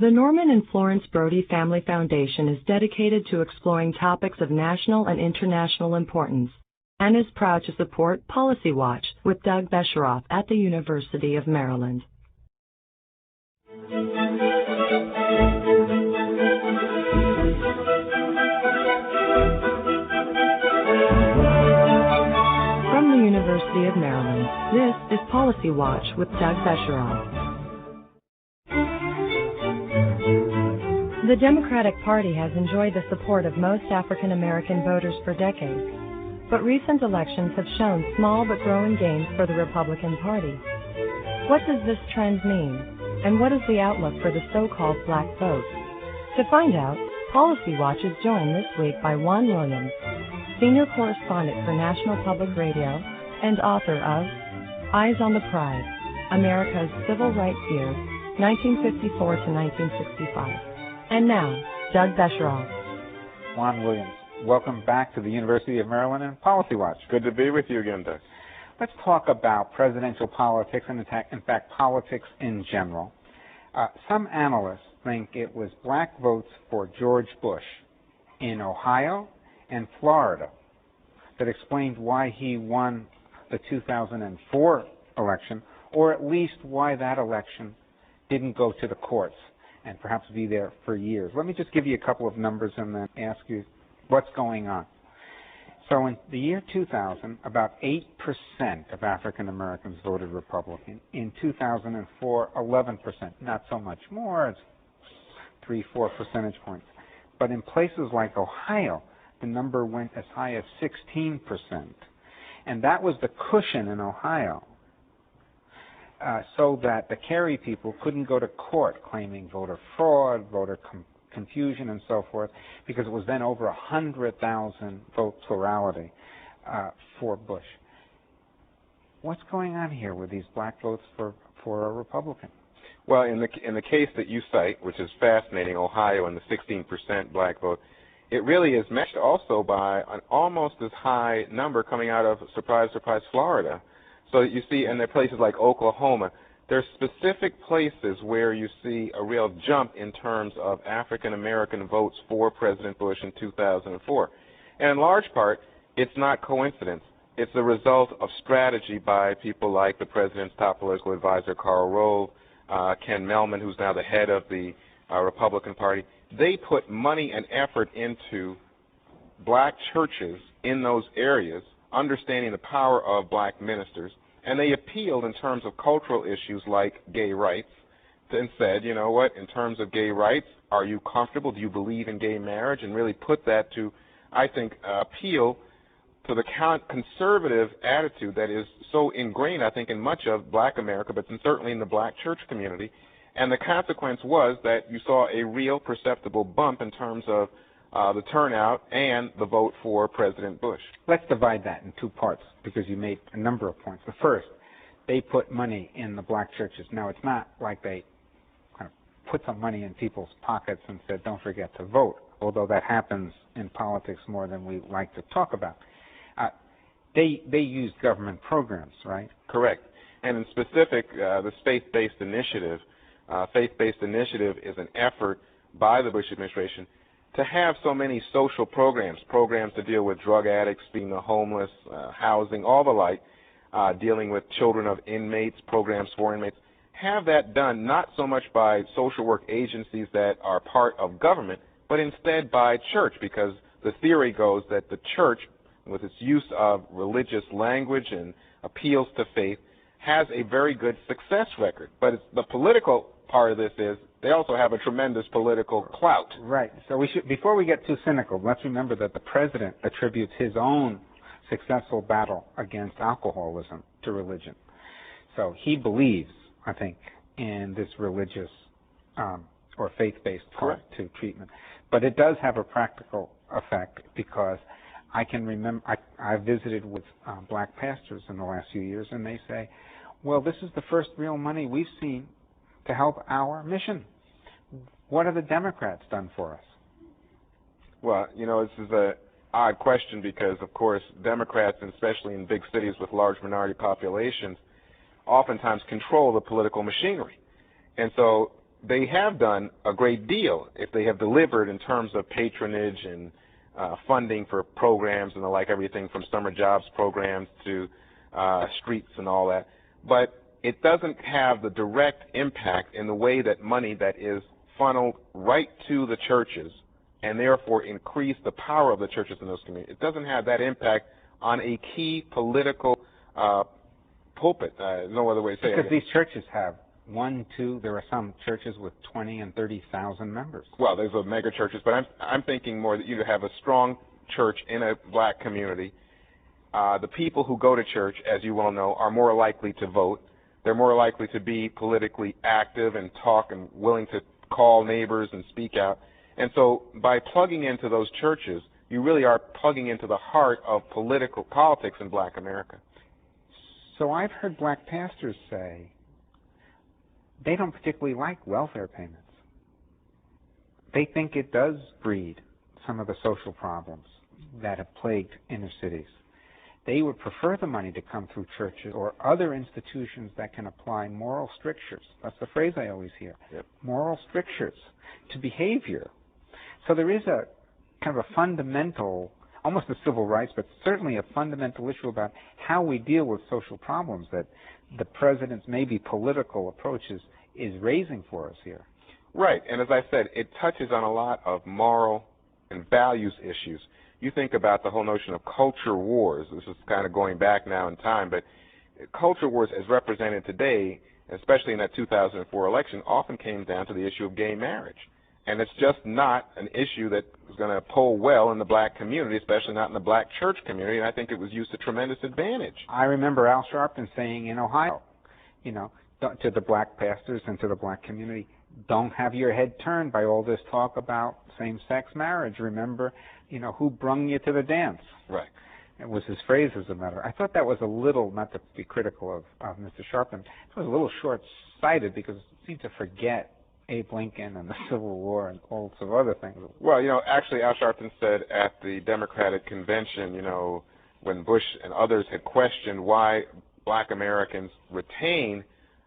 The Norman and Florence Brody Family Foundation is dedicated to exploring topics of national and international importance and is proud to support Policy Watch with Doug Besheroff at the University of Maryland. From the University of Maryland, this is Policy Watch with Doug Besheroff. The Democratic Party has enjoyed the support of most African American voters for decades, but recent elections have shown small but growing gains for the Republican Party. What does this trend mean, and what is the outlook for the so-called black vote? To find out, Policy Watch is joined this week by Juan Williams, senior correspondent for National Public Radio and author of Eyes on the Prize, America's Civil Rights Years, 1954 to 1965. And now, Doug Besheroff. Juan Williams, welcome back to the University of Maryland and Policy Watch. Good to be with you again, Doug. Let's talk about presidential politics and, in fact, politics in general. Some analysts think it was black votes for George Bush in Ohio and Florida that explained why he won the 2004 election, or at least why that election didn't go to the courts and perhaps be there for years. Let me just give you a couple of numbers and then ask you what's going on. So in the year 2000, about 8% of African Americans voted Republican. In 2004, 11%. Not so much more, it's 3-4 percentage points. But in places like Ohio, the number went as high as 16%. And that was the cushion in Ohio, so that the Kerry people couldn't go to court claiming voter fraud, voter confusion, and so forth, because it was then over 100,000 vote plurality for Bush. What's going on here with these black votes for a Republican? Well, in the case that you cite, which is fascinating, Ohio and the 16% black vote, it really is matched also by an almost as high number coming out of, surprise, surprise, Florida. So you see, and there are places like Oklahoma, there are specific places where you see a real jump in terms of African American votes for President Bush in 2004. And in large part, it's not coincidence. It's the result of strategy by people like the president's top political advisor, Karl Rove, Ken Mehlman, who's now the head of the Republican Party. They put money and effort into black churches in those areas, understanding the power of black ministers, and they appealed in terms of cultural issues like gay rights and said, you know what, in terms of gay rights, are you comfortable? Do you believe in gay marriage? And really put that to, I think, appeal to the conservative attitude that is so ingrained, I think, in much of black America, but certainly in the black church community. And the consequence was that you saw a real perceptible bump in terms of the turnout and the vote for President Bush. Let's divide that in two parts because you made a number of points. The first, they put money in the black churches. Now, it's not like they kind of put some money in people's pockets and said, don't forget to vote, although that happens in politics more than we like to talk about. They used government programs, right? Correct. And in specific, the faith-based initiative is an effort by the Bush administration to have so many social programs to deal with drug addicts, being the homeless, housing, all the like, dealing with children of inmates, programs for inmates, have that done not so much by social work agencies that are part of government, but instead by church, because the theory goes that the church, with its use of religious language and appeals to faith, has a very good success record. But the political part of this is they also have a tremendous political clout. Right. So we should, before we get too cynical, let's remember that the president attributes his own successful battle against alcoholism to religion. So he believes, I think, in this religious or faith-based part to treatment. But it does have a practical effect because I can remember, I visited with black pastors in the last few years, and they say, well, this is the first real money we've seen to help our mission. What have the Democrats done for us? Well, you know, this is an odd question because, of course, Democrats, and especially in big cities with large minority populations, oftentimes control the political machinery. And so they have done a great deal if they have delivered in terms of patronage and funding for programs and the like, everything from summer jobs programs to streets and all that. But it doesn't have the direct impact in the way that money that is funneled right to the churches and therefore increase the power of the churches in those communities. It doesn't have that impact on a key political pulpit. No other way to say it. Because these churches have there are some churches with 20 and 30,000 members. Well, there's the mega churches, but I'm thinking more that you have a strong church in a black community. The people who go to church, as you well know, are more likely to vote. They're more likely to be politically active and talk and willing to call neighbors and speak out. And so by plugging into those churches, you really are plugging into the heart of politics in black America. So I've heard black pastors say they don't particularly like welfare payments. They think it does breed some of the social problems that have plagued inner cities. They would prefer the money to come through churches or other institutions that can apply moral strictures. That's the phrase I always hear. Yep. Moral strictures to behavior. So there is a kind of a fundamental, almost a civil rights, but certainly a fundamental issue about how we deal with social problems that the president's maybe political approaches is raising for us here. Right, and as I said, it touches on a lot of moral and values issues. You think about the whole notion of culture wars. This is kind of going back now in time, but culture wars as represented today, especially in that 2004 election, often came down to the issue of gay marriage. And it's just not an issue that is going to pull well in the black community, especially not in the black church community, and I think it was used to tremendous advantage. I remember Al Sharpton saying in Ohio, to the black pastors and to the black community, don't have your head turned by all this talk about same-sex marriage. Remember, who brung you to the dance? Right. It was his phrase, as a matter. I thought that was a little, not to be critical of Mr. Sharpton, it was a little short-sighted because it seemed to forget Abe Lincoln and the Civil War and all sorts of other things. Well, actually Al Sharpton said at the Democratic Convention, when Bush and others had questioned why black Americans retain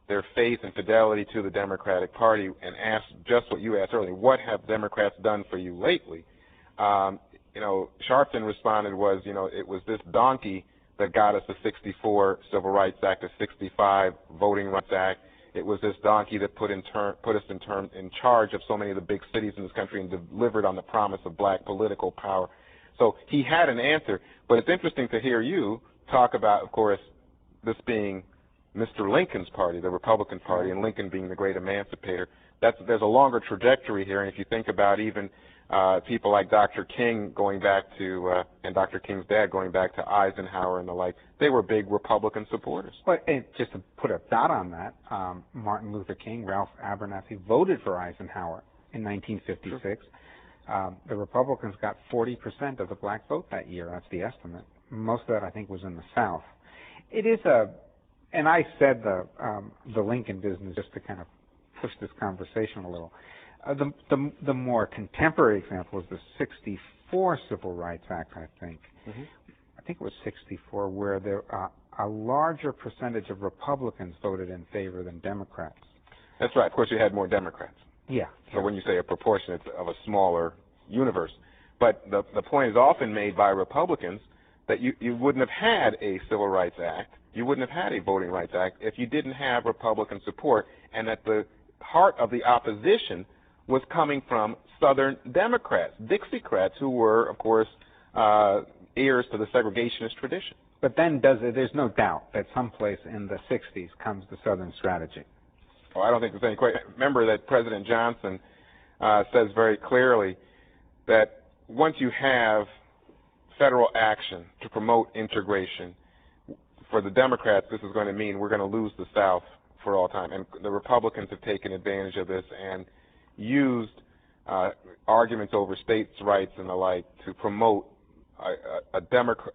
their faith and fidelity to the Democratic Party and asked just what you asked earlier, what have Democrats done for you lately? Sharpton responded it was this donkey that got us the 64 Civil Rights Act, the 65 Voting Rights Act. It was this donkey that put us in charge of so many of the big cities in this country and delivered on the promise of black political power. So he had an answer, but it's interesting to hear you talk about, of course, this being Mr. Lincoln's party, the Republican Party, and Lincoln being the great emancipator. There's a longer trajectory here, and if you think about even people like Dr. King going back to, and Dr. King's dad going back to Eisenhower and the like, they were big Republican supporters. Well, and just to put a dot on that, Martin Luther King, Ralph Abernathy voted for Eisenhower in 1956. Sure. The Republicans got 40% of the black vote that year. That's the estimate. Most of that, I think, was in the South. It is and I said the Lincoln business just to kind of push this conversation a little. The more contemporary example is the 64 Civil Rights Act, I think. Mm-hmm. I think it was 64, where there a larger percentage of Republicans voted in favor than Democrats. That's right. Of course, you had more Democrats. Yeah. So when you say a proportion, it's of a smaller universe. But the point is often made by Republicans that you wouldn't have had a Civil Rights Act, you wouldn't have had a Voting Rights Act if you didn't have Republican support, and that the heart of the opposition was coming from Southern Democrats, Dixiecrats, who were, of course, heirs to the segregationist tradition. But then there's no doubt that someplace in the 60s comes the Southern strategy. Oh, I don't think there's any question. Remember that President Johnson says very clearly that once you have federal action to promote integration, for the Democrats, this is going to mean we're going to lose the South for all time. And the Republicans have taken advantage of this and used arguments over states' rights and the like to promote a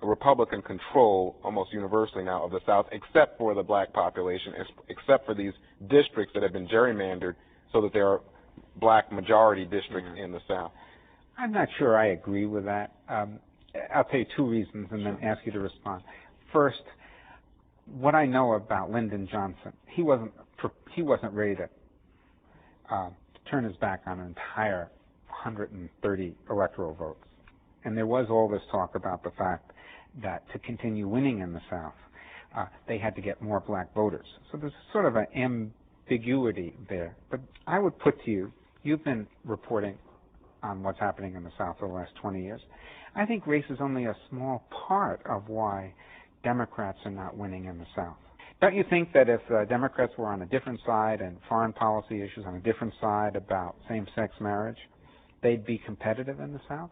Republican control almost universally now of the South, except for the black population, except for these districts that have been gerrymandered so that there are black majority districts in the South. I'm not sure I agree with that. I'll tell you two reasons and then ask you to respond. First, what I know about Lyndon Johnson, he wasn't ready to turn his back on an entire 130 electoral votes. And there was all this talk about the fact that to continue winning in the South, they had to get more black voters. So there's sort of an ambiguity there. But I would put to you, you've been reporting on what's happening in the South for the last 20 years. I think race is only a small part of why Democrats are not winning in the South. Don't you think that if Democrats were on a different side and foreign policy issues on a different side about same-sex marriage, they'd be competitive in the South?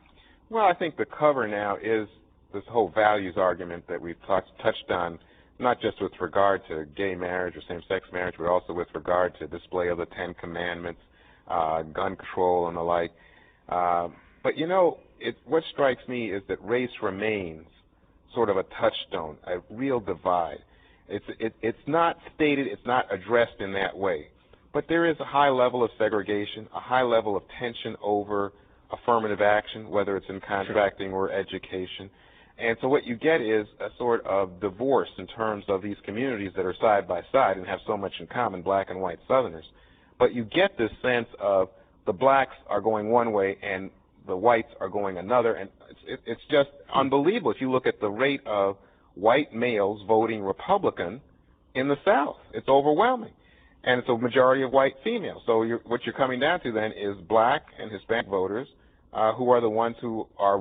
Well, I think the cover now is this whole values argument that we've touched on, not just with regard to gay marriage or same-sex marriage, but also with regard to display of the Ten Commandments, gun control and the like. But, you know, what strikes me is that race remains sort of a touchstone, a real divide. It's not stated, it's not addressed in that way. But there is a high level of segregation, a high level of tension over affirmative action, whether it's in contracting or education. And so what you get is a sort of divorce in terms of these communities that are side by side and have so much in common, black and white Southerners. But you get this sense of the blacks are going one way and the whites are going another, and it's just unbelievable. If you look at the rate of white males voting Republican in the South, it's overwhelming. And it's a majority of white females. So what you're coming down to then is black and Hispanic voters who are the ones who are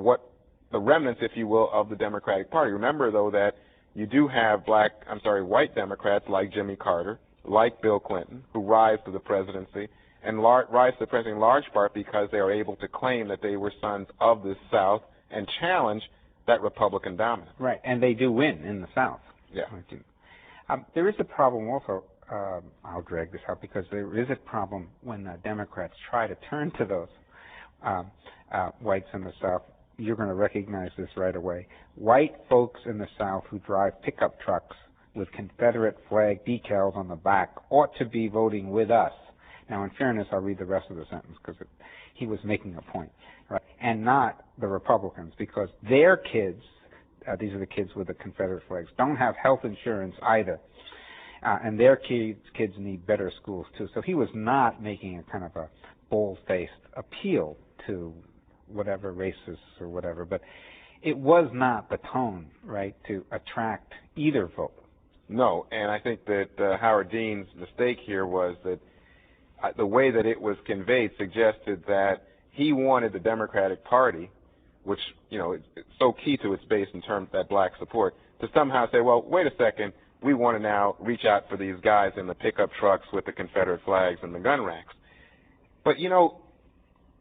the remnants, if you will, of the Democratic Party. Remember, though, that you do have white Democrats like Jimmy Carter, like Bill Clinton, who rise to the presidency, and rise to the presidency in large part because they are able to claim that they were sons of the South and challenge that Republican dominance. Right, and they do win in the South. Yeah. There is a problem also, I'll drag this out, because there is a problem when the Democrats try to turn to those whites in the South. You're going to recognize this right away. White folks in the South who drive pickup trucks with Confederate flag decals on the back ought to be voting with us. Now, in fairness, I'll read the rest of the sentence because he was making a point, right? And not the Republicans, because their kids, these are the kids with the Confederate flags, don't have health insurance either. And their kids need better schools, too. So he was not making a kind of a bold-faced appeal to whatever racists or whatever, but it was not the tone, right, to attract either vote. No, and I think that Howard Dean's mistake here was that the way that it was conveyed suggested that he wanted the Democratic Party, which, you know, it's so key to its base in terms of that black support, to somehow say, well, wait a second, we want to now reach out for these guys in the pickup trucks with the Confederate flags and the gun racks. But, you know,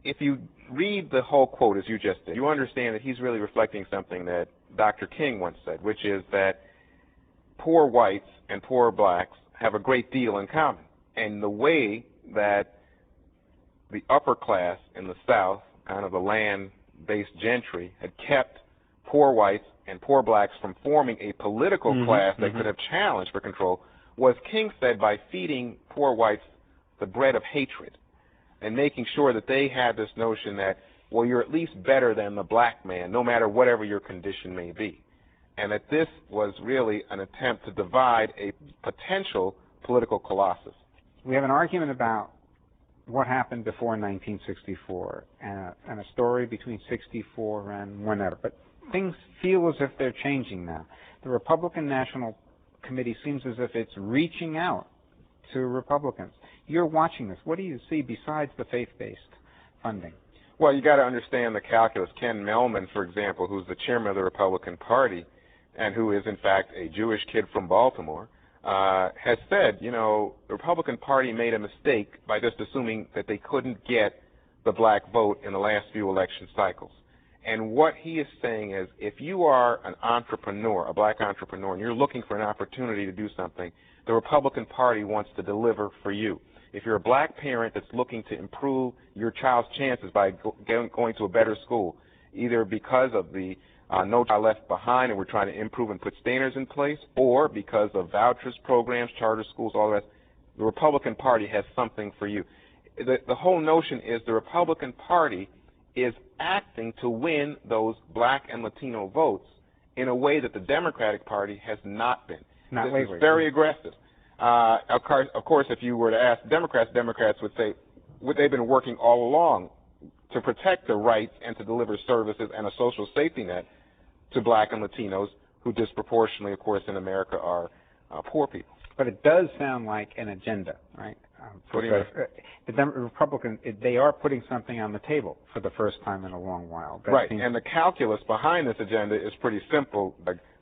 if you read the whole quote as you just did, you understand that he's really reflecting something that Dr. King once said, which is that poor whites and poor blacks have a great deal in common. And the way that the upper class in the South, kind of the land-based gentry, had kept poor whites and poor blacks from forming a political class that could have challenged for control was, King said, by feeding poor whites the bread of hatred and making sure that they had this notion that, well, you're at least better than the black man, no matter whatever your condition may be. And that this was really an attempt to divide a potential political colossus. We have an argument about what happened before 1964 and a story between 64 and whenever. But things feel as if they're changing now. The Republican National Committee seems as if it's reaching out to Republicans. You're watching this. What do you see besides the faith-based funding? Well, you got to understand the calculus. Ken Mehlman, for example, who's the chairman of the Republican Party and who is, in fact, a Jewish kid from Baltimore, has said, you know, the Republican Party made a mistake by just assuming that they couldn't get the black vote in the last few election cycles. And what he is saying is, if you are an entrepreneur, a black entrepreneur, and you're looking for an opportunity to do something, the Republican Party wants to deliver for you. If you're a black parent that's looking to improve your child's chances by going to a better school, either because of the No Child Left Behind and we're trying to improve and put standards in place, or because of vouchers programs, charter schools, all the rest, the Republican Party has something for you. The whole notion is the Republican Party is acting to win those black and Latino votes in a way that the Democratic Party has not been. This is very aggressive. Of course, if you were to ask Democrats would say, they've been working all along to protect the rights and to deliver services and a social safety net to black and Latinos who disproportionately, of course, in America are poor people. But it does sound like an agenda, right? The Republicans, they are putting something on the table for the first time in a long while. Right, and the calculus behind this agenda is pretty simple,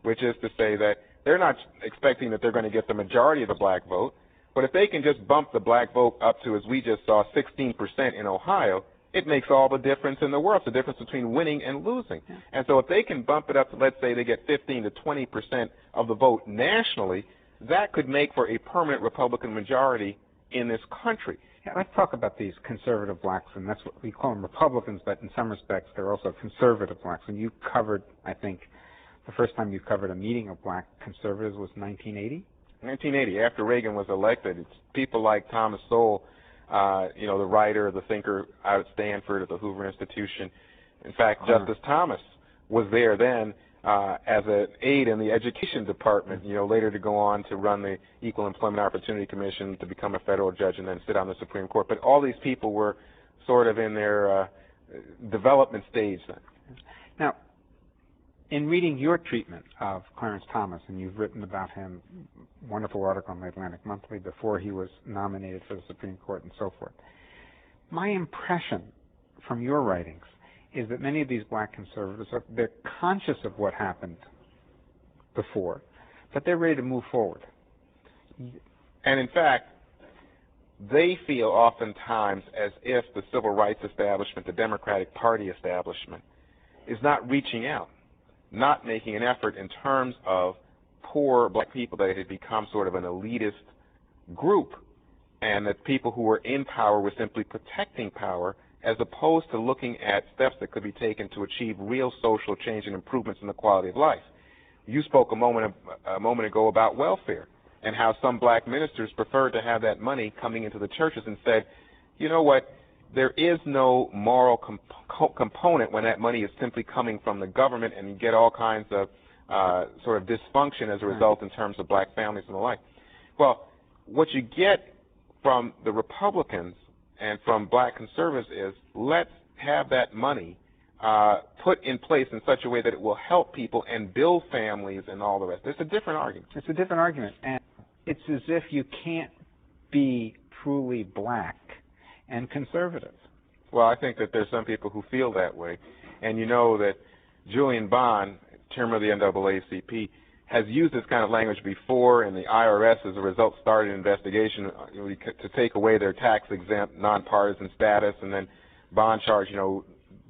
which is to say that they're not expecting that they're going to get the majority of the black vote, but if they can just bump the black vote up to, as we just saw, 16% in Ohio, it makes all the difference in the world. It's the difference between winning and losing. Yeah. And so if they can bump it up to, let's say, they get 15 to 20% of the vote nationally, that could make for a permanent Republican majority in this country. Yeah, let's talk about these conservative blacks, and that's what we call them Republicans, but in some respects they're also conservative blacks. And you covered, I think, the first time you covered a meeting of black conservatives was 1980? 1980, after Reagan was elected. It's people like Thomas Sowell, the writer, the thinker out at Stanford at the Hoover Institution. In fact, Justice Thomas was there then as an aide in the education department, later to go on to run the Equal Employment Opportunity Commission, to become a federal judge and then sit on the Supreme Court. But all these people were sort of in their development stage then. Now, in reading your treatment of Clarence Thomas, and you've written about him, wonderful article in the Atlantic Monthly before he was nominated for the Supreme Court and so forth, my impression from your writings is that many of these black conservatives, they're conscious of what happened before, but they're ready to move forward. And in fact, they feel oftentimes as if the civil rights establishment, the Democratic Party establishment, is not reaching out, not making an effort in terms of poor black people, that it had become sort of an elitist group, and that people who were in power were simply protecting power, as opposed to looking at steps that could be taken to achieve real social change and improvements in the quality of life. You spoke a moment ago about welfare and how some black ministers preferred to have that money coming into the churches and said, you know what, there is no moral component when that money is simply coming from the government, and you get all kinds of sort of dysfunction as a result in terms of black families and the like. Well, what you get from the Republicans and from black conservatives is, let's have that money put in place in such a way that it will help people and build families and all the rest. It's a different argument. It's a different argument, and it's as if you can't be truly black and conservative. Well, I think that there's some people who feel that way, and you know that Julian Bond, chairman of the NAACP, has used this kind of language before, and the IRS, as a result, started an investigation to take away their tax-exempt, nonpartisan status, and then Bond charged,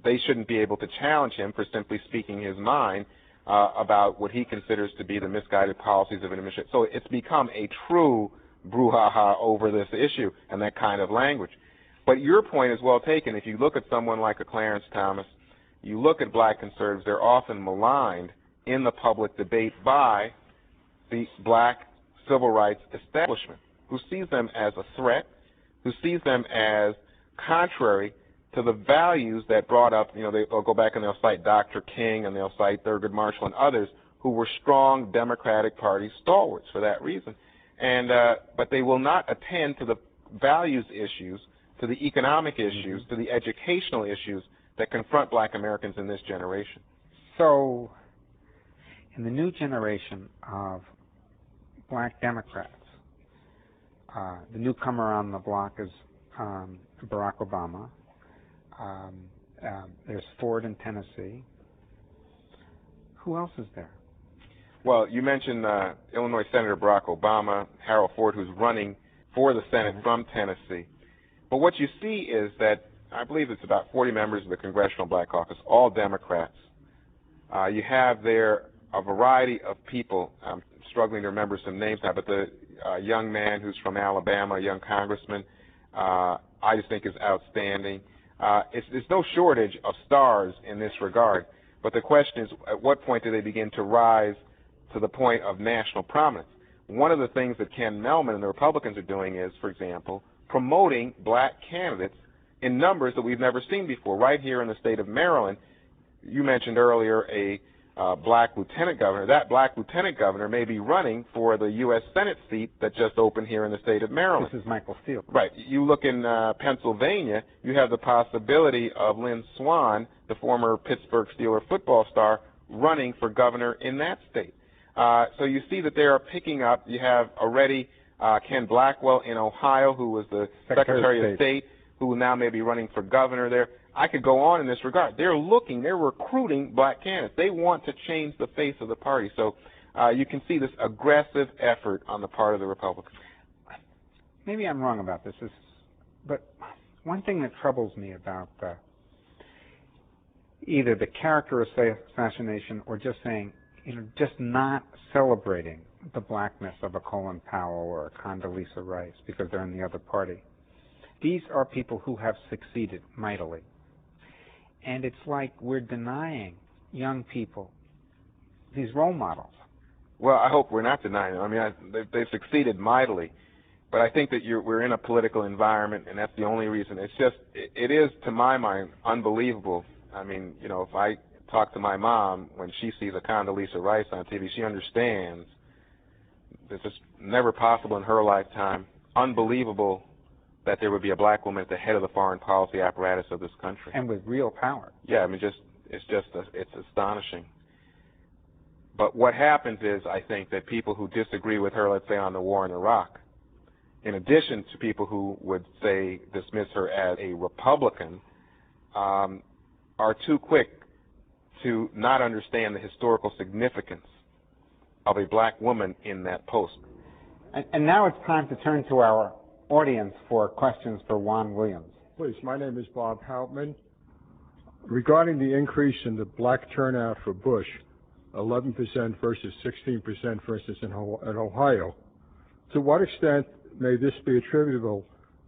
they shouldn't be able to challenge him for simply speaking his mind about what he considers to be the misguided policies of an administration. So it's become a true brouhaha over this issue and that kind of language. But your point is well taken. If you look at someone like a Clarence Thomas, you look at black conservatives, they're often maligned in the public debate by the black civil rights establishment, who sees them as a threat, who sees them as contrary to the values that brought up, they'll go back and they'll cite Dr. King and they'll cite Thurgood Marshall and others who were strong Democratic Party stalwarts for that reason. And but they will not attend to the values issues, to the economic issues, to the educational issues that confront black Americans in this generation. So, in the new generation of black Democrats, the newcomer on the block is Barack Obama. There's Ford in Tennessee. Who else is there? Well, you mentioned Illinois Senator Barack Obama, Harold Ford, who's running for the Senate from Tennessee. But what you see is that I believe it's about 40 members of the Congressional Black Caucus, all Democrats. You have there a variety of people. I'm struggling to remember some names now, but the young man who's from Alabama, a young congressman, I just think is outstanding. There's no shortage of stars in this regard, but the question is, at what point do they begin to rise to the point of national prominence? One of the things that Ken Mehlman and the Republicans are doing is, for example, promoting black candidates in numbers that we've never seen before. Right here in the state of Maryland, you mentioned earlier a black lieutenant governor, that black lieutenant governor may be running for the U.S. Senate seat that just opened here in the state of Maryland. This is Michael Steele. Right. You look in Pennsylvania, you have the possibility of Lynn Swann, the former Pittsburgh Steelers football star, running for governor in that state. So you see that they are picking up. You have already Ken Blackwell in Ohio, who was the Secretary of State, who now may be running for governor there. I could go on in this regard. They're recruiting black candidates. They want to change the face of the party. So you can see this aggressive effort on the part of the Republicans. Maybe I'm wrong about this, but one thing that troubles me about either the character assassination or just saying, just not celebrating the blackness of a Colin Powell or a Condoleezza Rice because they're in the other party. These are people who have succeeded mightily. And it's like we're denying young people these role models. Well, I hope we're not denying them. I mean, they've succeeded mightily. But I think that we're in a political environment, and that's the only reason. It's just, it is, to my mind, unbelievable. I mean, if I talk to my mom when she sees a Condoleezza Rice on TV, she understands this is never possible in her lifetime. Unbelievable that there would be a black woman at the head of the foreign policy apparatus of this country. And with real power. Yeah, I mean, it's astonishing. But what happens is, I think, that people who disagree with her, let's say, on the war in Iraq, in addition to people who would say dismiss her as a Republican, are too quick to not understand the historical significance of a black woman in that post. And now it's time to turn to our audience for questions for Juan Williams. Please, my name is Bob Hauptman. Regarding the increase in the black turnout for Bush, 11% versus 16% for instance in Ohio, to what extent may this be attributable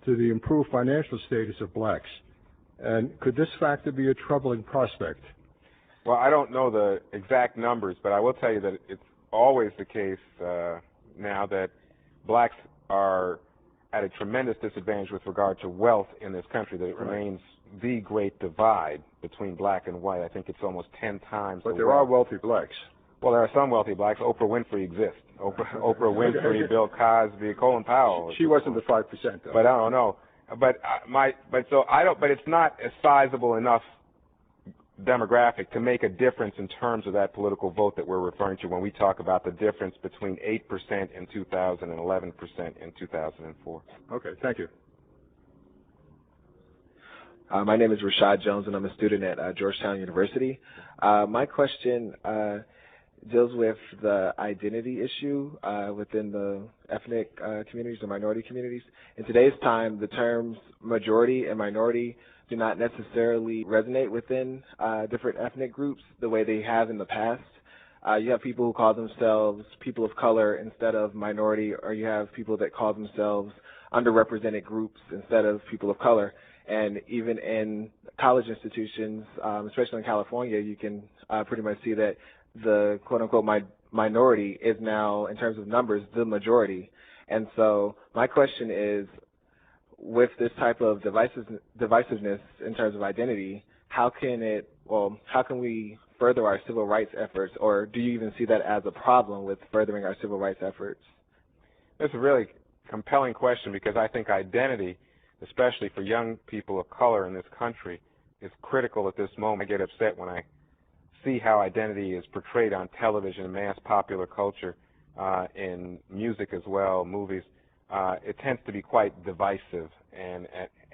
to the improved financial status of blacks? And could this factor be a troubling prospect? Well, I don't know the exact numbers, but I will tell you that it's always the case now that blacks are at a tremendous disadvantage with regard to wealth in this country, that it remains the great divide between black and white. I think it's almost 10 times. But there are wealthy blacks. Well, there are some wealthy blacks. Oprah Winfrey exists. Oprah Winfrey, Bill Cosby, Colin Powell. She wasn't the 5%, though. But I don't know. But it's not a sizable enough demographic to make a difference in terms of that political vote that we're referring to when we talk about the difference between 8% in 2000 and 11% in 2004. Okay, thank you. My name is Rashad Jones, and I'm a student at Georgetown University. My question deals with the identity issue within the ethnic communities or minority communities. In today's time, the terms majority and minority do not necessarily resonate within different ethnic groups the way they have in the past. You have people who call themselves people of color instead of minority, or you have people that call themselves underrepresented groups instead of people of color. And even in college institutions, especially in California, you can pretty much see that the quote-unquote minority is now, in terms of numbers, the majority. And so my question is, with this type of divisiveness in terms of identity, how can we further our civil rights efforts, or do you even see that as a problem with furthering our civil rights efforts? That's a really compelling question, because I think identity, especially for young people of color in this country, is critical at this moment. I get upset when I see how identity is portrayed on television and mass popular culture, in music as well, movies. It tends to be quite divisive and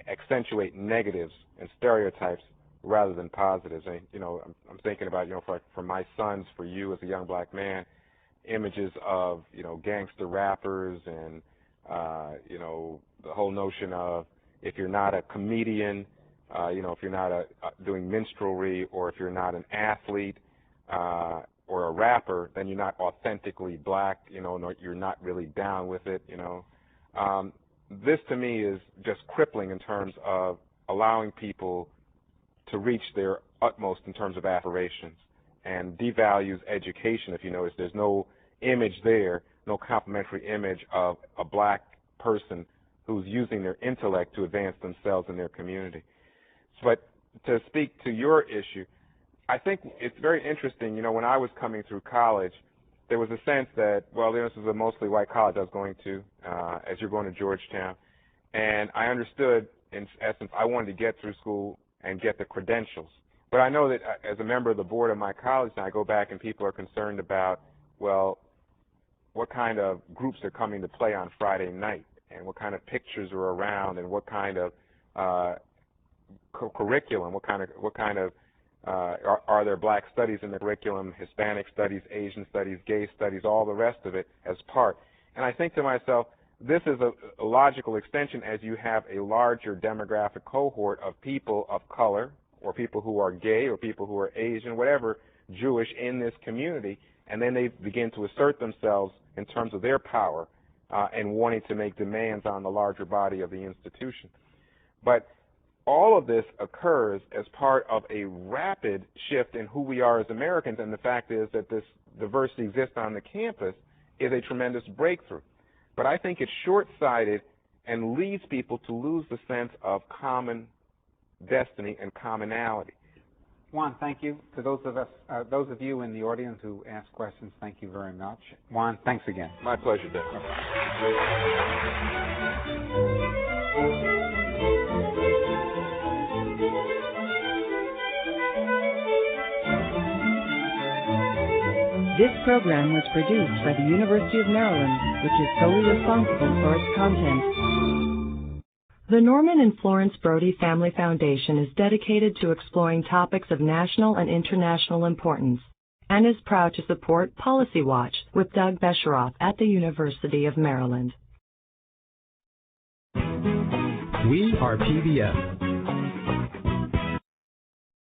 accentuate negatives and stereotypes rather than positives. I'm thinking about, for my sons, for you as a young black man, images of, gangster rappers and, the whole notion of, if you're not a comedian, if you're not doing minstrelry, or if you're not an athlete or a rapper, then you're not authentically black, you're not really down with it, This to me is just crippling in terms of allowing people to reach their utmost in terms of aspirations, and devalues education. If you notice, there's no image there, no complimentary image of a black person who's using their intellect to advance themselves in their community. But to speak to your issue, I think it's very interesting. When I was coming through college, there was a sense that, well, this is a mostly white college I was going to, as you're going to Georgetown. And I understood, in essence, I wanted to get through school and get the credentials. But I know that as a member of the board of my college, now I go back and people are concerned about, well, what kind of groups are coming to play on Friday night, and what kind of pictures are around, and what kind of curriculum, what kind of are there black studies in the curriculum, Hispanic studies, Asian studies, gay studies, all the rest of it as part. And I think to myself, this is a logical extension as you have a larger demographic cohort of people of color, or people who are gay, or people who are Asian, whatever, Jewish in this community, and then they begin to assert themselves in terms of their power and wanting to make demands on the larger body of the institution. But all of this occurs as part of a rapid shift in who we are as Americans, and the fact is that this diversity exists on the campus is a tremendous breakthrough. But I think it's short-sighted and leads people to lose the sense of common destiny and commonality. Juan, thank you. To those of you in the audience who asked questions, thank you very much. Juan, thanks again. My pleasure, Dick. This program was produced by the University of Maryland, which is solely responsible for its content. The Norman and Florence Brody Family Foundation is dedicated to exploring topics of national and international importance and is proud to support Policy Watch with Doug Besheroff at the University of Maryland. We are PBS.